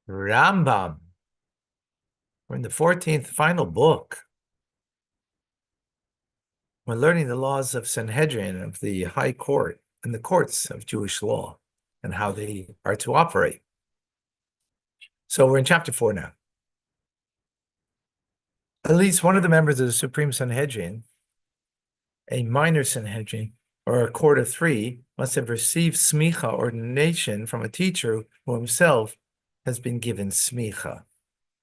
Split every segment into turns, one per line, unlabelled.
Rambam. We're in the 14th final book. We're learning the laws of Sanhedrin, of the High Court, and the courts of Jewish law, and how they are to operate. So we're in chapter 4 now. At least one of the members of the Supreme Sanhedrin, a minor Sanhedrin, or a court of three, must have received smicha, ordination, from a teacher who himself has been given smicha.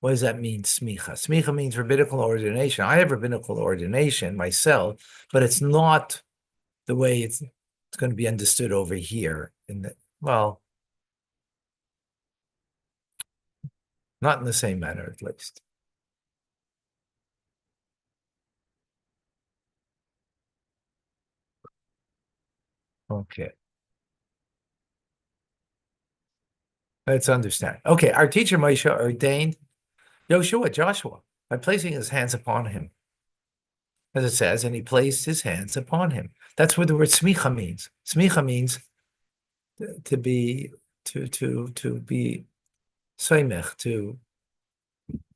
What does that mean, smicha? Smicha means rabbinical ordination. I have rabbinical ordination myself, but it's not the way it's going to be understood over here. Not in the same manner, at least. Okay. Let's understand. Okay, our teacher Moshe ordained Joshua, by placing his hands upon him, as it says, and he placed his hands upon him. That's what the word smicha means. Smicha means to be soimech,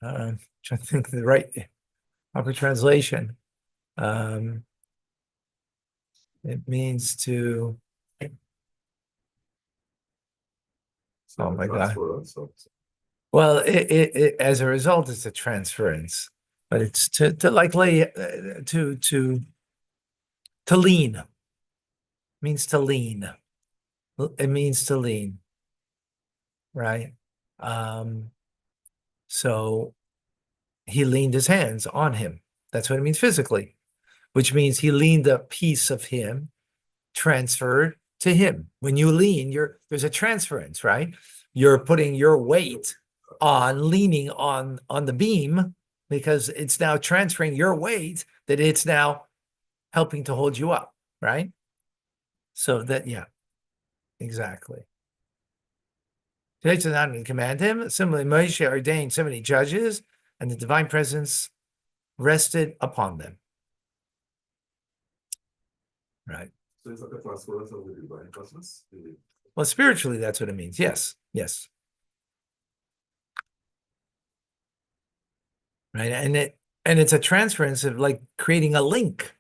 trying to think of the right proper translation. It means to. Oh my God. Well, it as a result, it's a transference, but it's to like lay to lean. It means to lean. It means to lean, right? So he leaned his hands on him. That's what it means physically, which means he leaned a piece of him, transferred to him. When you lean, there's a transference, right? You're putting your weight on leaning on the beam, because it's now transferring your weight, that it's now helping to hold you up, right? So that, yeah, exactly. Today not command him. Similarly, Moshe ordained so many judges, and the divine presence rested upon them. Right.
So it's like a transference of the divine presence.
Well, spiritually, that's what it means. Yes, yes. Right, and it's a transference of like creating a link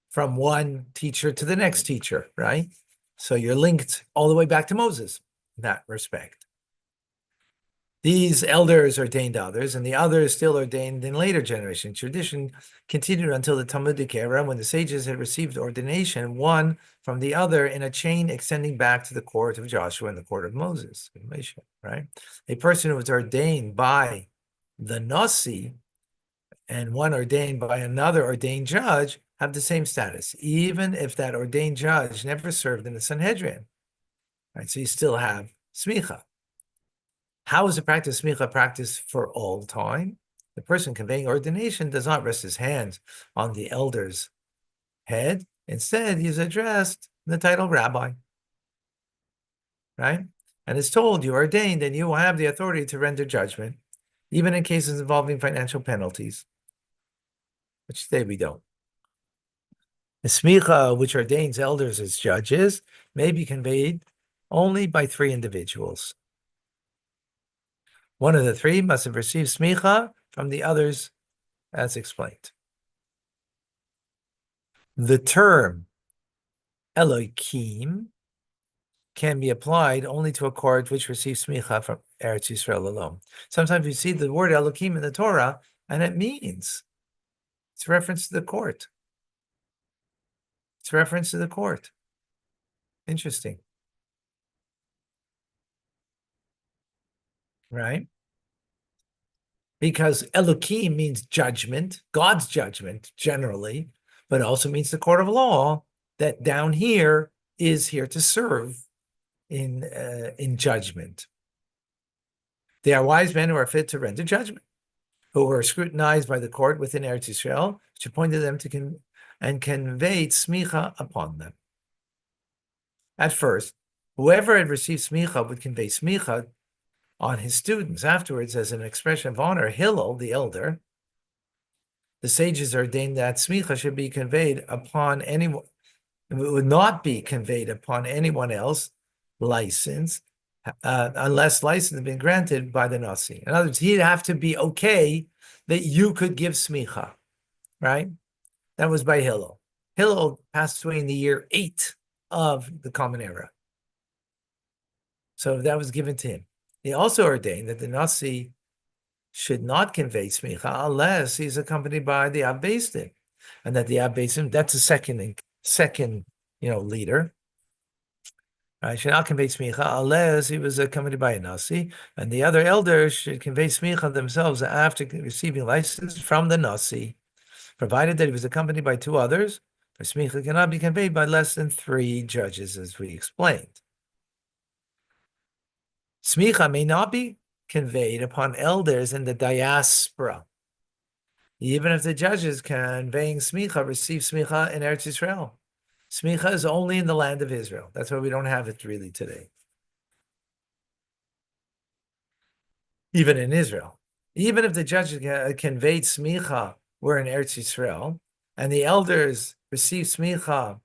from one teacher to the next teacher, right? So you're linked all the way back to Moses in that respect. These elders ordained others, and the others still ordained in later generations. Tradition continued until the Talmudic era, when the sages had received ordination one from the other in a chain extending back to the court of Joshua and the court of Moses, right? A person who was ordained by the Nasi and one ordained by another ordained judge have the same status, even if that ordained judge never served in the Sanhedrin. Right? So you still have smicha. How is the practice smicha practiced for all time? The person conveying ordination does not rest his hands on the elder's head. Instead, he is addressed in the title rabbi, right? And is told, you are ordained and you will have the authority to render judgment, even in cases involving financial penalties, which today we don't. The smicha, which ordains elders as judges, may be conveyed only by three individuals. One of the three must have received smicha from the others, as explained. The term Elohim can be applied only to a court which receives smicha from Eretz Yisrael alone. Sometimes you see the word Elohim in the Torah, and it means it's a reference to the court. It's a reference to the court. Interesting. Right? Because Elohim means judgment, God's judgment generally, but also means the court of law that down here is here to serve in judgment. They are wise men who are fit to render judgment, who were scrutinized by the court within Eretz Yisrael, which appointed them to and conveyed smicha upon them. At first, whoever had received smicha would convey smicha on his students. Afterwards, as an expression of honor, Hillel, the elder, the sages ordained that smicha should be conveyed upon anyone. It would not be conveyed upon anyone else licensed, unless license had been granted by the Nasi. In other words, he'd have to be okay that you could give smicha, right? That was by Hillel. Hillel passed away in the year 8 of the Common Era. So that was given to him. He also ordained that the Nasi should not convey smicha unless he's accompanied by the Ab Beis Din, and that the Ab Beis Din, that's a second leader. Should not convey smicha unless he was accompanied by a Nasi, and the other elders should convey smicha themselves after receiving license from the Nasi, provided that he was accompanied by 2 others. For smicha cannot be conveyed by less than 3 judges, as we explained. Smicha may not be conveyed upon elders in the diaspora, even if the judges conveying smicha receive smicha in Eretz Yisrael. Smicha is only in the land of Israel. That's why we don't have it really today. Even in Israel. Even if the judges conveyed smicha were in Eretz Yisrael, and the elders received smicha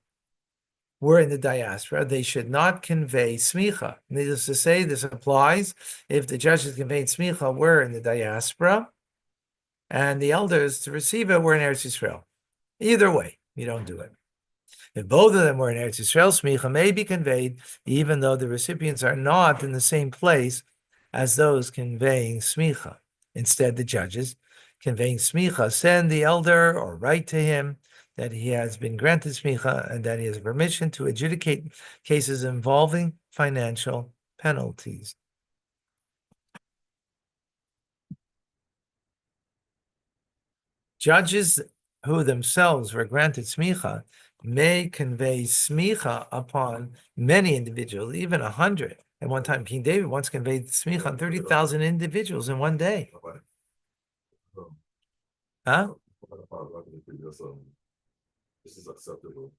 were in the diaspora, they should not convey smicha. Needless to say, this applies if the judges conveyed smicha were in the diaspora, and the elders to receive it were in Eretz Yisrael. Either way, you don't do it. If both of them were in Eretz Yisrael, smicha may be conveyed, even though the recipients are not in the same place as those conveying smicha. Instead, the judges conveying smicha send the elder or write to him that he has been granted smicha and that he has permission to adjudicate cases involving financial penalties. Judges who themselves were granted smicha may convey smicha upon many individuals, even 100. At one time, King David once conveyed smicha on 30,000 individuals in one day. Huh?
This is acceptable.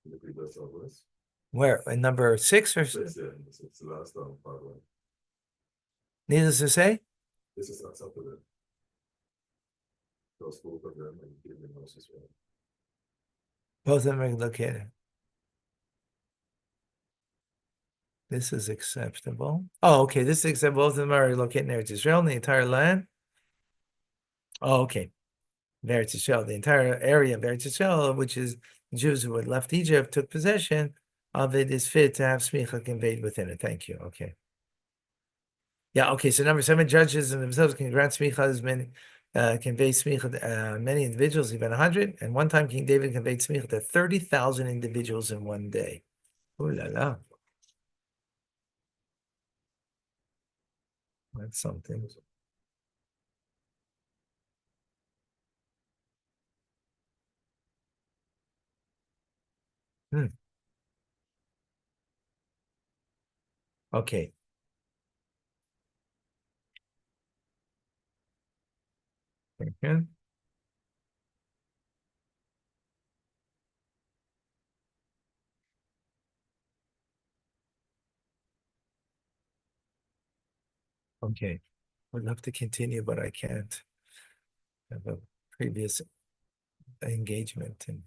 In the previous list.
Where? In number 6 or
6, yeah, it's the last paragraph.
Needless to say?
This is acceptable. Those both of them and giving us as well.
Both of them are located. This is acceptable. Oh, okay. This is acceptable. Both of them are located in Eretz Yisrael, in the entire land. Oh, okay. Eretz Yisrael, the entire area of Eretz Yisrael, which is Jews who had left Egypt, took possession of it, is fit to have smicha conveyed within it. Thank you. Okay. Yeah, okay. So number 7, judges and themselves can grant smicha as many, convey smicha many individuals, even 100. And one time King David conveyed smicha to 30,000 individuals in one day. Ooh la la. That's something. Okay. Okay. Okay. Would love to continue, but I can't. I have a previous engagement and